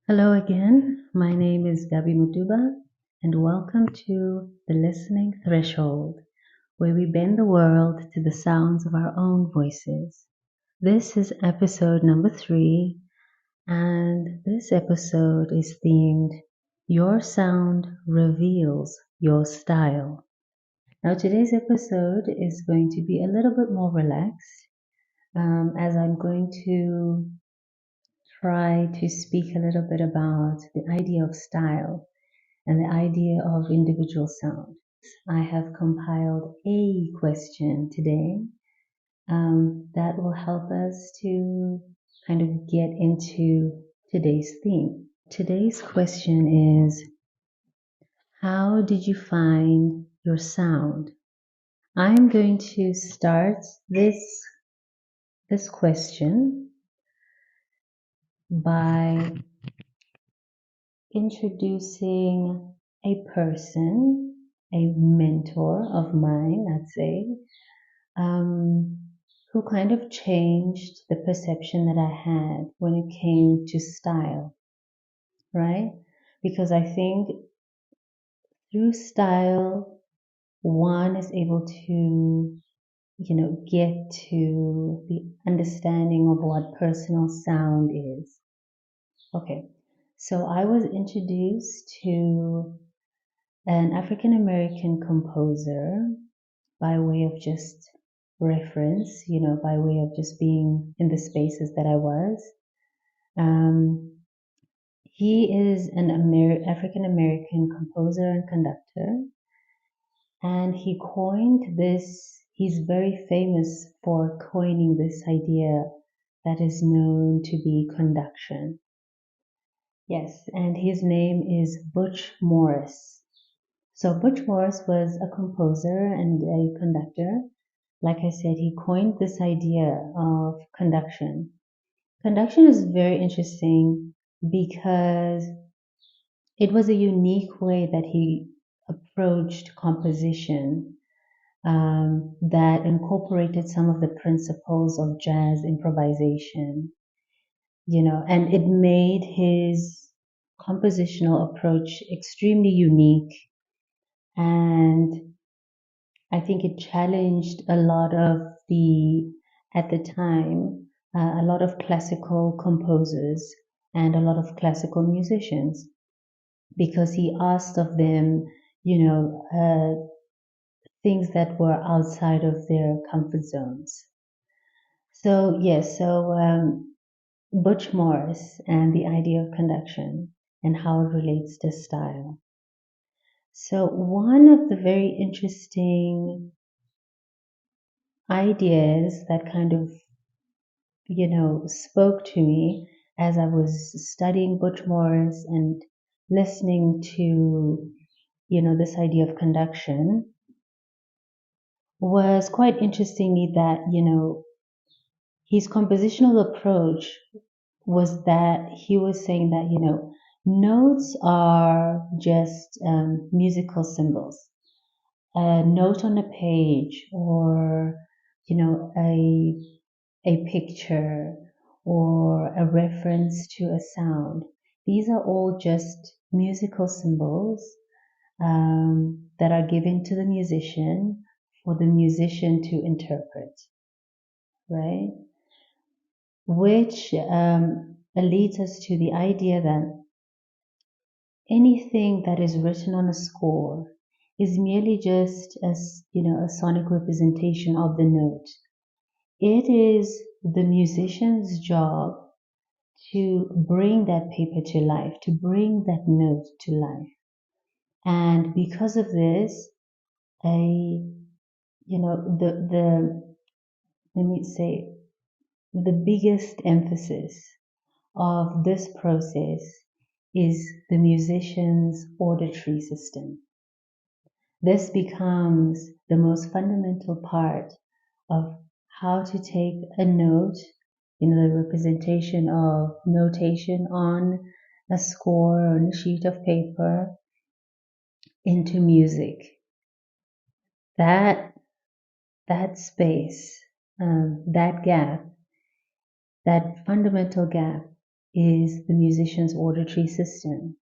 Hello again. My name is Gabi Motuba, and welcome to the Listening Threshold, where we bend the world to the sounds of our own voices. This is episode number 3, and this episode is themed Your Sound Reveals Your Style. Now, today's episode is going to be a little bit more relaxed, as I'm going to try to speak a little bit about the idea of style and the idea of individual sound. I have compiled a question today that will help us to kind of get into today's theme. Today's question is, how did you find your sound? I'm going to start this question by introducing a person, a mentor of mine, I'd say, um, who kind of changed the perception that I had when it came to style, right? Because I think through style, one is able to, get to the understanding of what personal sound is. Okay, so I was introduced to an African American composer by way of just reference, by way of just being in the spaces that I was. Um, he is an African American composer and conductor, and he's very famous for coining this idea that is known to be conduction. Yes, and his name is Butch Morris. So Butch Morris was a composer and a conductor. Like I said, he coined this idea of conduction. Conduction is very interesting because it was a unique way that he approached composition that incorporated some of the principles of jazz improvisation, and it made his compositional approach extremely unique. And I think it challenged a lot of at the time, a lot of classical composers and a lot of classical musicians because he asked of them, things that were outside of their comfort zones. So, yes, Butch Morris and the idea of conduction and how it relates to style. So, one of the very interesting ideas that kind of, spoke to me as I was studying Butch Morris and listening to, this idea of conduction was quite interesting that, his compositional approach was that he was saying that, notes are just musical symbols. A note on a page or, a picture or a reference to a sound. These are all just musical symbols that are given to the musician for the musician to interpret, right? Which leads us to the idea that anything that is written on a score is merely just a sonic representation of the note. It is the musician's job to bring that paper to life, to bring that note to life. And because of this, the let me say, the biggest emphasis of this process is the musician's auditory system. This becomes the most fundamental part of how to take a note, the representation of notation on a score or on a sheet of paper into music. That space, that gap, that fundamental gap is the musician's auditory system.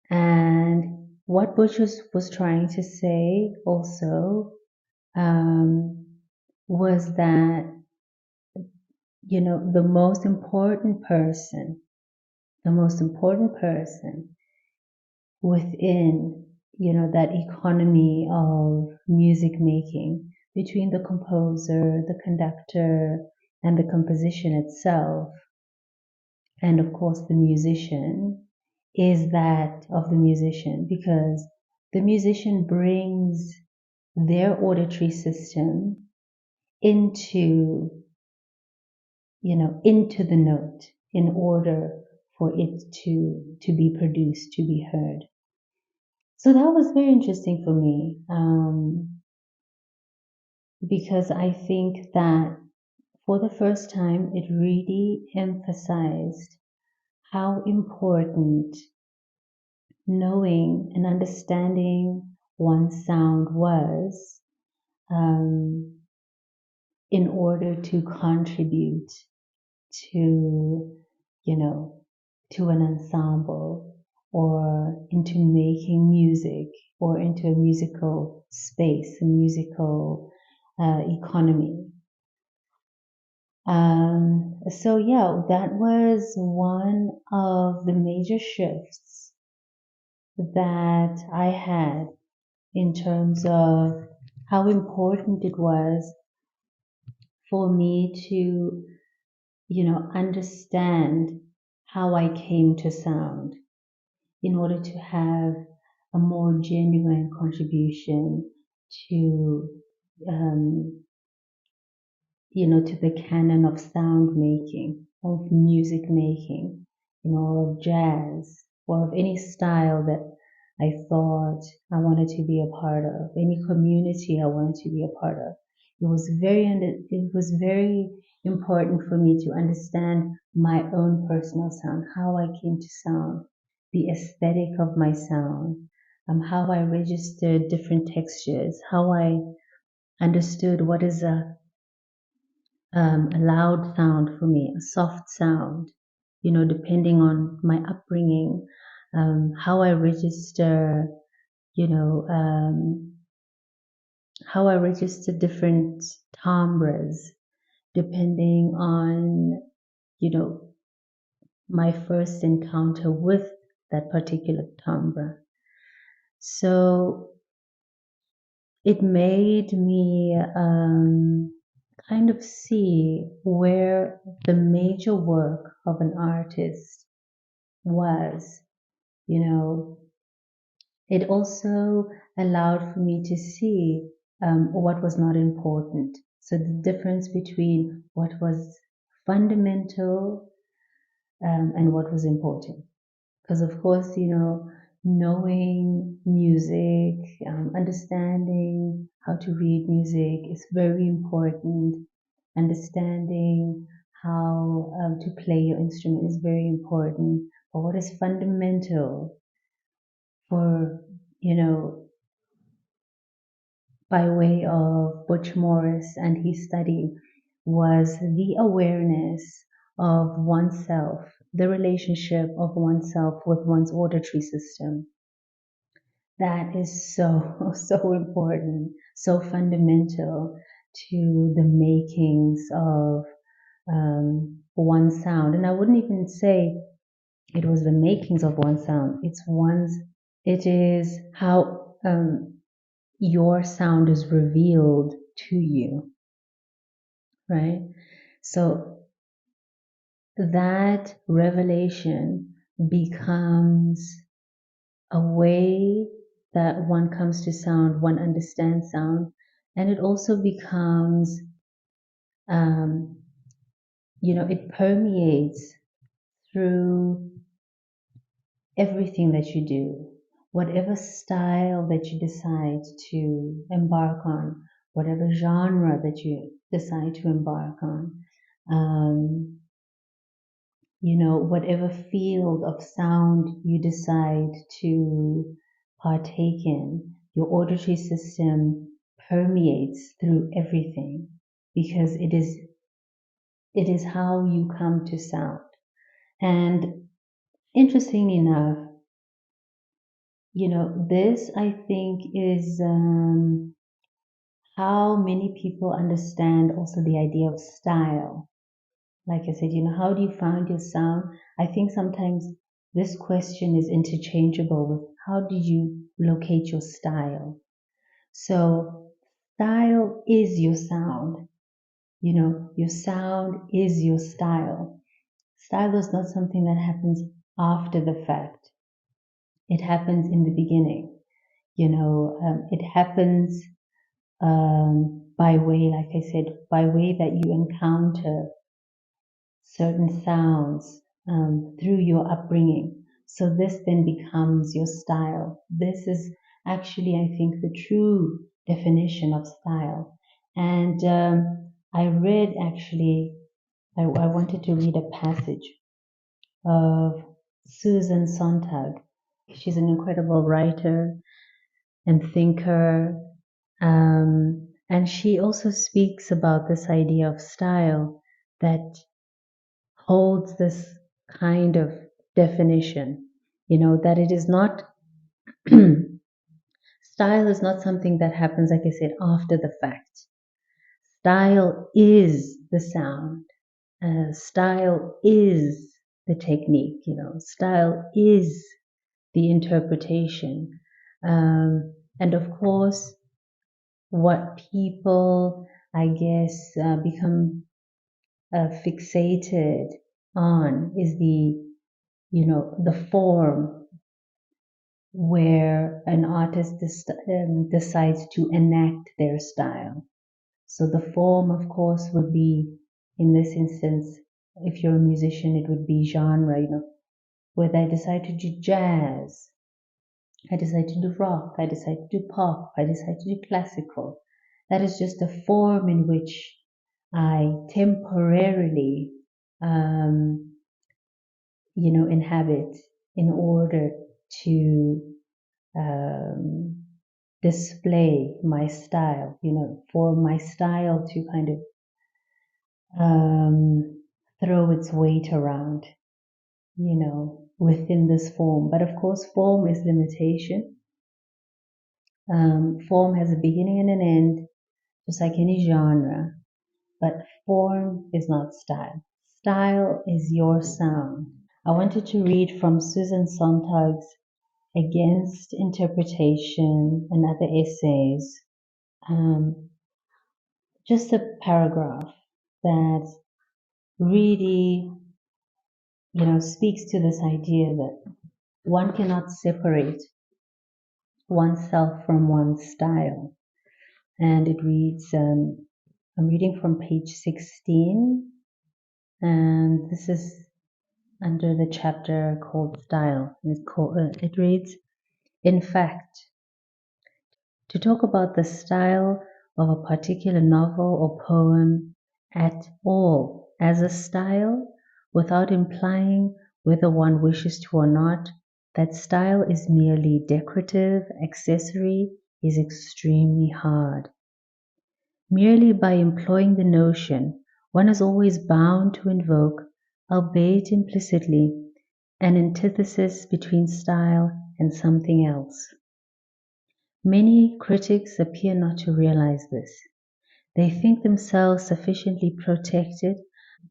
And what Butch was trying to say also was that, the most important person within, that economy of music making between the composer, the conductor, and the composition itself, and of course the musician, is that of the musician, because the musician brings their auditory system into into the note in order for it to be produced, to be heard. So that was very interesting for me, because I think that for the first time it really emphasized how important knowing and understanding one's sound was, in order to contribute to, to an ensemble, or into making music, or into a musical space, a musical economy. So yeah, that was one of the major shifts that I had in terms of how important it was for me to, understand how I came to sound in order to have a more genuine contribution to, um, to the canon of sound making, of music making, of jazz, or of any style that I thought I wanted to be a part of, any community I wanted to be a part of. It was very important for me to understand my own personal sound, how I came to sound, the aesthetic of my sound, how I registered different textures, how I understood what is a loud sound for me, a soft sound, depending on my upbringing, how I register, you know, um, how I register different timbres, depending on, my first encounter with that particular timbre. So it made me kind of see where the major work of an artist was. It also allowed for me to see what was not important. So the difference between what was fundamental, and what was important. Because of course, knowing music, understanding how to read music is very important. Understanding how to play your instrument is very important. But what is fundamental for, by way of Butch Morris and his study, was the awareness of oneself, the relationship of oneself with one's auditory system. That is so, so important, so fundamental to the makings of one sound. And I wouldn't even say it was the makings of one sound. It is how your sound is revealed to you, right? So that revelation becomes a way that one comes to sound, one understands sound, and it also becomes, it permeates through everything that you do, whatever style that you decide to embark on, whatever genre that you decide to embark on, whatever field of sound you decide to partake in, your auditory system permeates through everything, because it is how you come to sound. And interestingly enough, this I think is how many people understand also the idea of style. Like I said, how do you find your sound? I think sometimes this question is interchangeable with how did you locate your style? So, style is your sound. Your sound is your style. Style is not something that happens after the fact, it happens in the beginning. It happens by way, like I said, by way that you encounter certain sounds through your upbringing. So this then becomes your style. This is actually, I think, the true definition of style. And I read actually, I wanted to read a passage of Susan Sontag. She's an incredible writer and thinker. And she also speaks about this idea of style that holds this kind of definition, that it is not, style is not something that happens, like I said, after the fact. Style is the sound. Style is the technique, style is the interpretation. And of course, what people, I guess, become fixated on is the form where an artist decides to enact their style. So the form, of course, would be, in this instance, if you're a musician, it would be genre, whether I decide to do jazz, I decide to do rock, I decide to do pop, I decide to do classical. That is just a form in which I temporarily, inhabit in order to um, display my style, for my style to kind of throw its weight around, within this form. But of course, form is limitation. Form has a beginning and an end, just like any genre, but form is not style. Style is your sound. I wanted to read from Susan Sontag's Against Interpretation and Other Essays, just a paragraph that really, speaks to this idea that one cannot separate oneself from one's style. And it reads, I'm reading from page 16, and this is under the chapter called Style. It reads, in fact, to talk about the style of a particular novel or poem at all as a style without implying whether one wishes to or not, that style is merely decorative, accessory, is extremely hard. Merely by employing the notion, one is always bound to invoke, albeit implicitly, an antithesis between style and something else. Many critics appear not to realize this. They think themselves sufficiently protected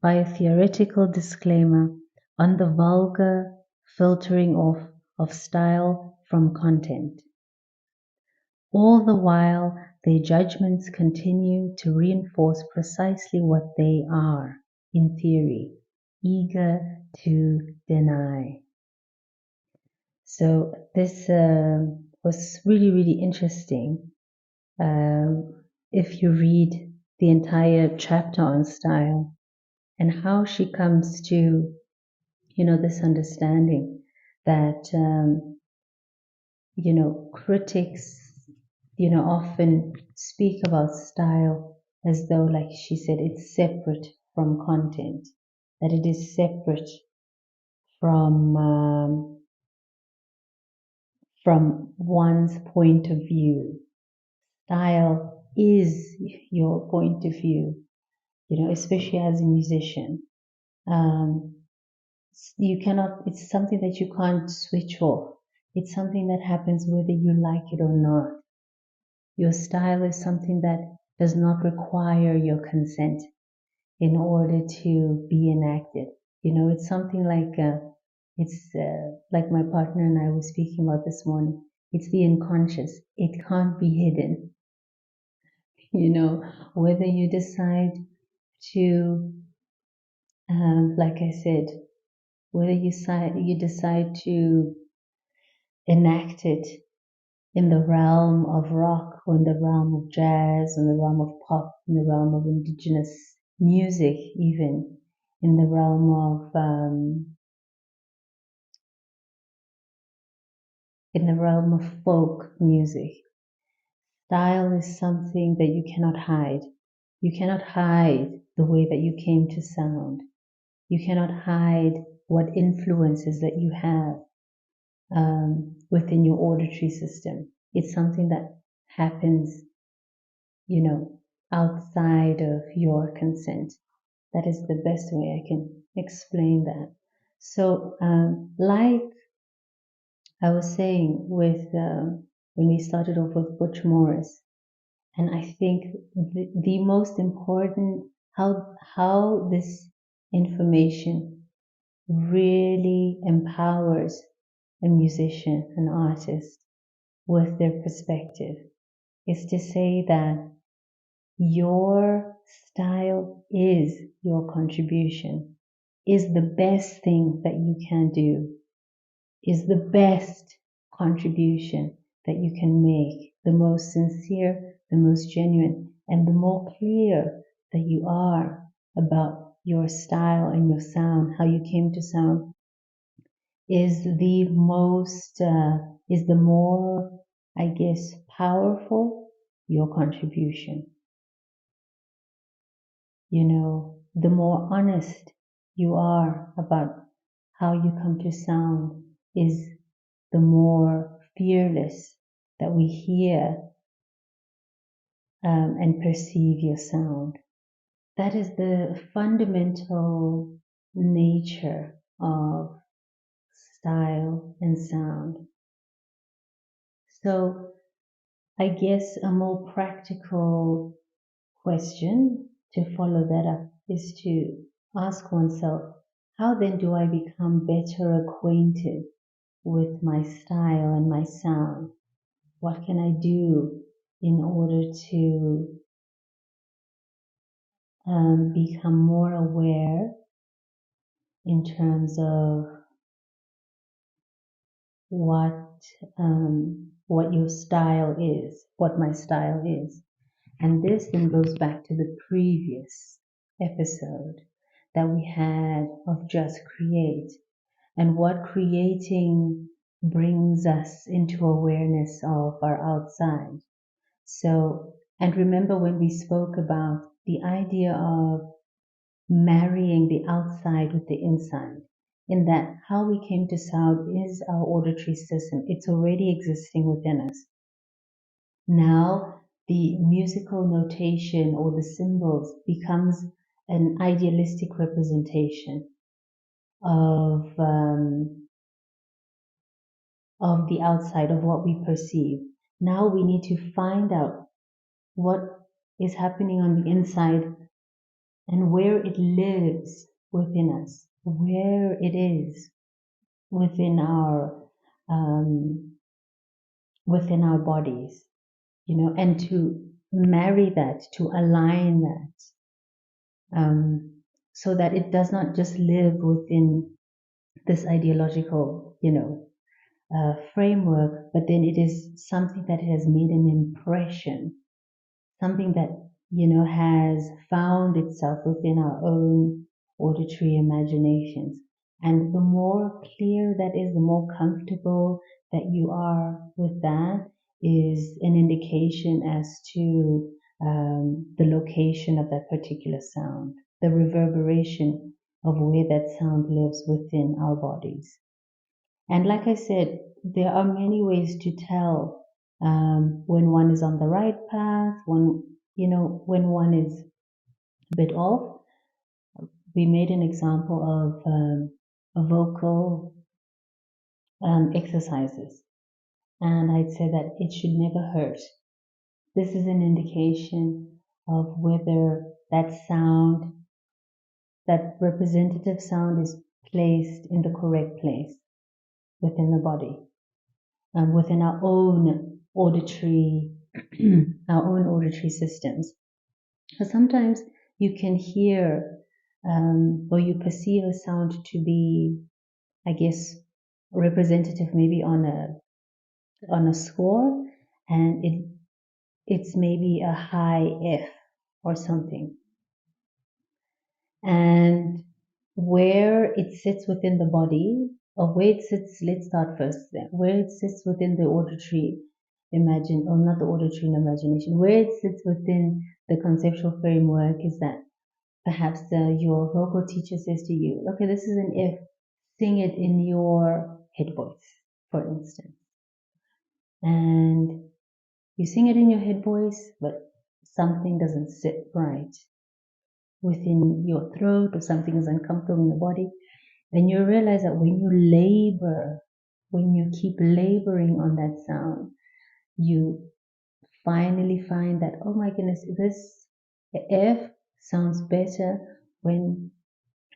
by a theoretical disclaimer on the vulgar filtering off of style from content. All the while, their judgments continue to reinforce precisely what they are, in theory, eager to deny. So this was really, really interesting. If you read the entire chapter on style and how she comes to, this understanding that, critics, often speak about style as though, like she said, it's separate from content, that it is separate from one's point of view. Style is your point of view, especially as a musician. You cannot, it's something that you can't switch off. It's something that happens whether you like it or not. Your style is something that does not require your consent in order to be enacted. It's something like my partner and I were speaking about this morning. It's the unconscious. It can't be hidden. Whether you decide to, like I said, whether you decide to enact it in the realm of rock or in the realm of jazz, in the realm of pop, in the realm of indigenous music, even in the realm of folk music. Style is something that you cannot hide. You cannot hide the way that you came to sound. You cannot hide what influences that you have within your auditory system. It's something that happens, outside of your consent. That is the best way I can explain that. So, like I was saying with when we started off with Butch Morris, and I think the most important how this information really empowers a musician, an artist, with their perspective is to say that your style is your contribution, is the best thing that you can do, is the best contribution that you can make, the most sincere, the most genuine, and the more clear that you are about your style and your sound, how you came to sound, is the more, I guess, powerful your contribution. The more honest you are about how you come to sound is the more fearless that we hear and perceive your sound. That is the fundamental nature of style and sound. So I guess a more practical question to follow that up is to ask oneself, how then do I become better acquainted with my style and my sound? What can I do in order to become more aware in terms of what your style is, what my style is? And this then goes back to the previous episode that we had of Just Create and what creating brings us into awareness of our outside. So, and remember when we spoke about the idea of marrying the outside with the inside, in that how we came to sound is our auditory system. It's already existing within us. Now, the musical notation or the symbols becomes an idealistic representation of the outside, of what we perceive. Now we need to find out what is happening on the inside and where it lives within us, where it is within um, our bodies, and to marry that, to align that, so that it does not just live within this ideological, framework, but then it is something that has made an impression, something that, has found itself within our own auditory imaginations. And the more clear that is, the more comfortable that you are with that is an indication as to the location of that particular sound, the reverberation of where that sound lives within our bodies. And like I said, there are many ways to tell when one is on the right path, when one is a bit off. We made an example vocal exercises. And I'd say that it should never hurt. This is an indication of whether that sound, that representative sound, is placed in the correct place within the body, within our own auditory, our own auditory systems. So sometimes you can hear or you perceive a sound to be, I guess, representative maybe on a score, and it's maybe a high F or something. And where it sits within the body, or where it sits, let's start first there, where it sits within the auditory or not the auditory imagination, where it sits within the conceptual framework is that perhaps your vocal teacher says to you, okay, this is an F, sing it in your head voice, for instance. And you sing it in your head voice, but something doesn't sit right within your throat, or something is uncomfortable in the body. And you realize that when you labor, when you keep laboring on that sound, you finally find that, oh my goodness, this F sounds better when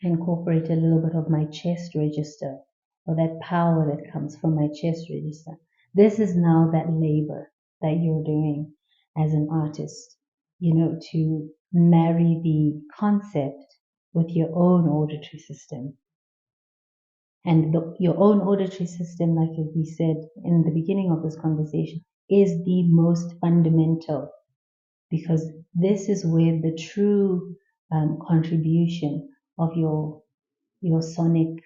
I incorporate a little bit of my chest register, or that power that comes from my chest register. This is now that labor that you're doing as an artist, to marry the concept with your own auditory system. And your own auditory system, like we said in the beginning of this conversation, is the most fundamental, because this is where the true contribution of your sonic,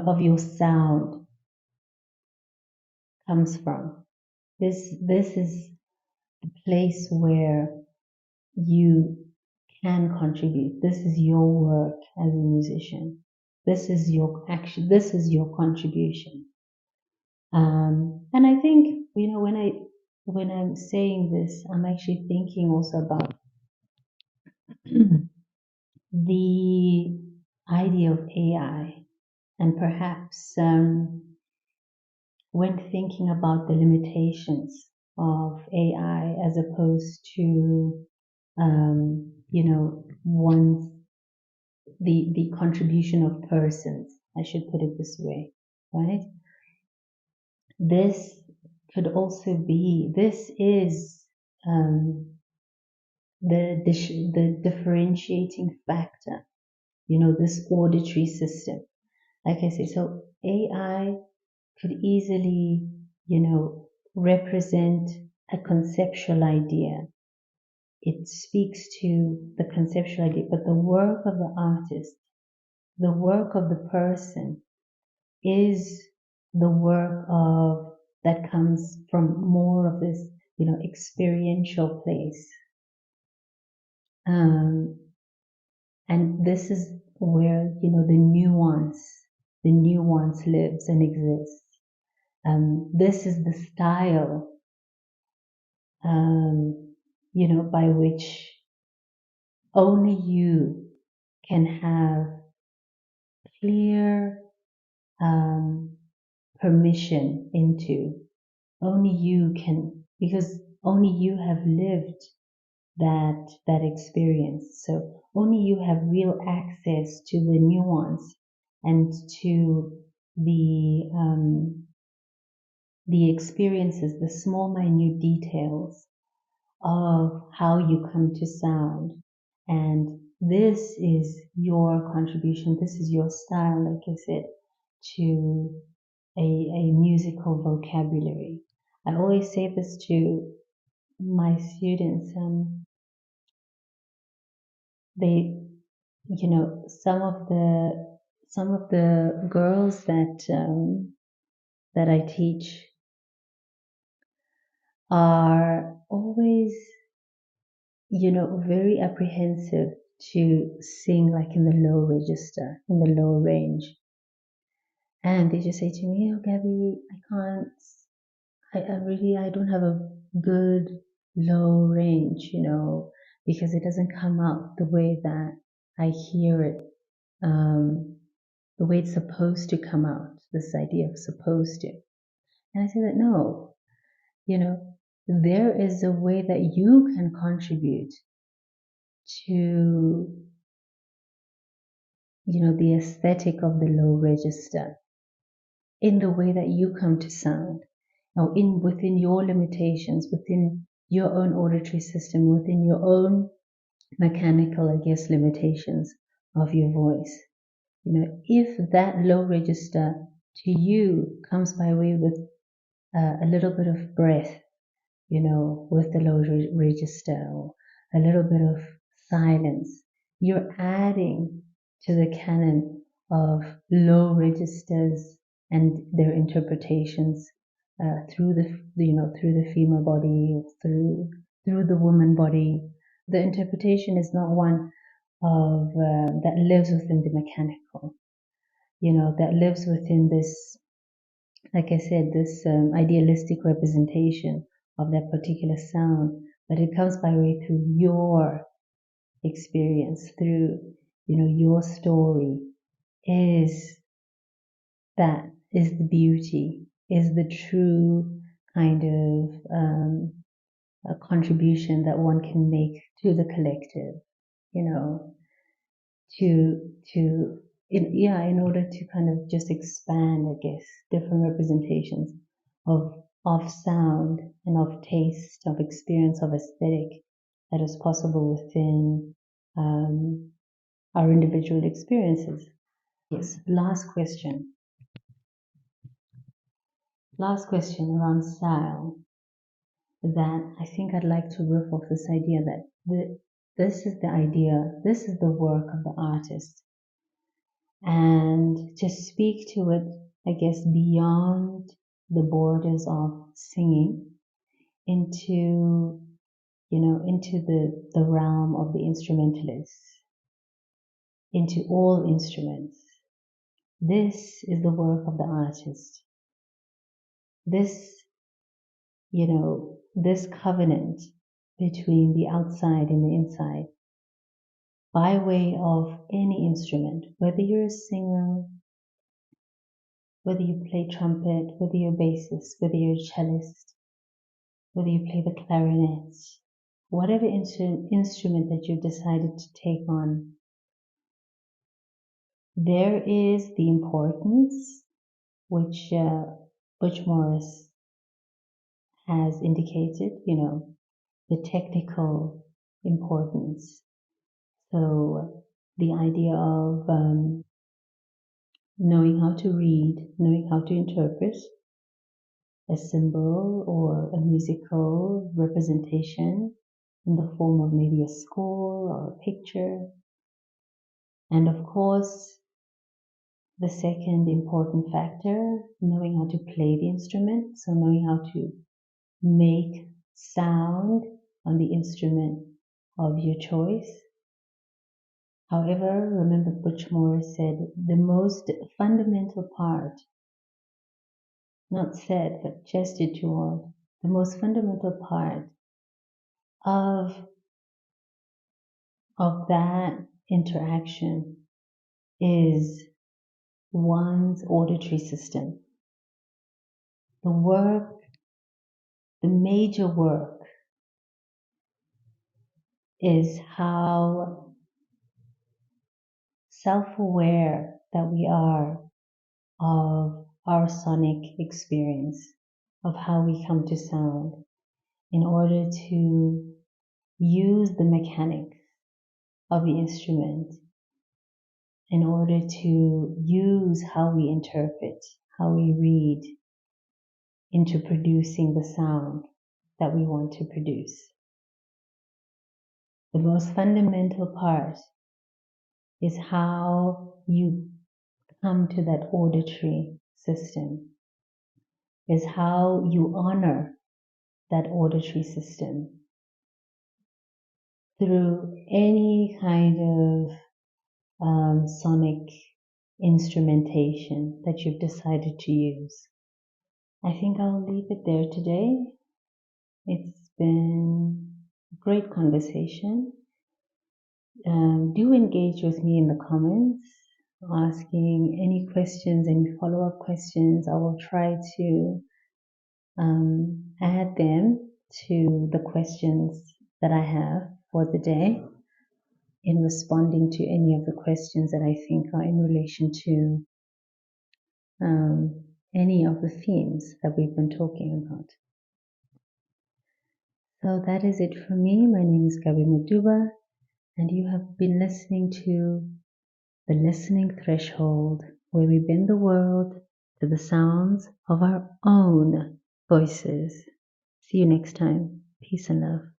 of your sound comes from. This is the place where you can contribute. This is your work as a musician. This is your action. This is your contribution. And I think, when I'm saying this, I'm actually thinking also about the idea of AI, and perhaps when thinking about the limitations of AI as opposed to, one's the contribution of persons, I should put it this way, right? This could also be, this is the differentiating factor, this auditory system. Like I say, so AI could easily, represent a conceptual idea. It speaks to the conceptual idea, but the work of the artist, the work of the person, is the work of that comes from more of this, experiential place. And this is where, the nuance lives and exists. This is the style, by which only you can have clear permission into. Only you can, because only you have lived that experience. So only you have real access to the nuance and to the experiences, the small minute details of how you come to sound. And this is your contribution, this is your style, like I said, to a musical vocabulary. I always say this to my students. They, some of the girls that I teach are always, very apprehensive to sing like in the low register, in the low range. And they just say to me, oh, Gabi, I can't, I don't have a good low range, because it doesn't come out the way that I hear it the way it's supposed to come out, this idea of supposed to. And I say that no, there is a way that you can contribute to, the aesthetic of the low register in the way that you come to sound. Now, within your limitations, within your own auditory system, within your own mechanical, limitations of your voice. If that low register to you comes by way with a little bit of breath, with the low register, or a little bit of silence, you're adding to the canon of low registers and their interpretations through the female body, through the woman body. The interpretation is not one of that lives within the mechanical, that lives within this, like I said, this idealistic representation of that particular sound, but it comes by way through your experience, through your story. Is the beauty, is the true kind of a contribution that one can make to the collective, in order to kind of just expand, different representations of sound and of taste, of experience, of aesthetic that is possible within our individual experiences. Yes, last question. Last question around style, that I think I'd like to riff off this idea that this is the idea, this is the work of the artist, and to speak to it, beyond the borders of singing into, into the realm of the instrumentalist, into all instruments. This is the work of the artist. This, this covenant between the outside and the inside, by way of any instrument, whether you're a singer, whether you play trumpet, whether you're a bassist, whether you're a cellist, whether you play the clarinet, whatever instrument that you've decided to take on, there is the importance which Butch Morris has indicated, the technical importance. So the idea of knowing how to read, knowing how to interpret a symbol or a musical representation in the form of maybe a score or a picture. And of course, the second important factor, knowing how to play the instrument, so knowing how to make sound on the instrument of your choice. However, remember Butch Morris said the most fundamental part, not said, but gestured toward, the most fundamental part of that interaction is one's auditory system. The major work is how self-aware that we are of our sonic experience, of how we come to sound, in order to use the mechanics of the instrument, in order to use how we interpret, how we read, into producing the sound that we want to produce. The most fundamental part is how you come to that auditory system, is how you honor that auditory system through any kind of sonic instrumentation that you've decided to use. I think I'll leave it there today. It's been a great conversation. Do engage with me in the comments, asking any questions, any follow-up questions. I will try to add them to the questions that I have for the day in responding to any of the questions that I think are in relation to any of the themes that we've been talking about. So that is it for me. My name is Gabi Motuba, and you have been listening to The Listening Threshold, where we bend the world to the sounds of our own voices. See you next time. Peace and love.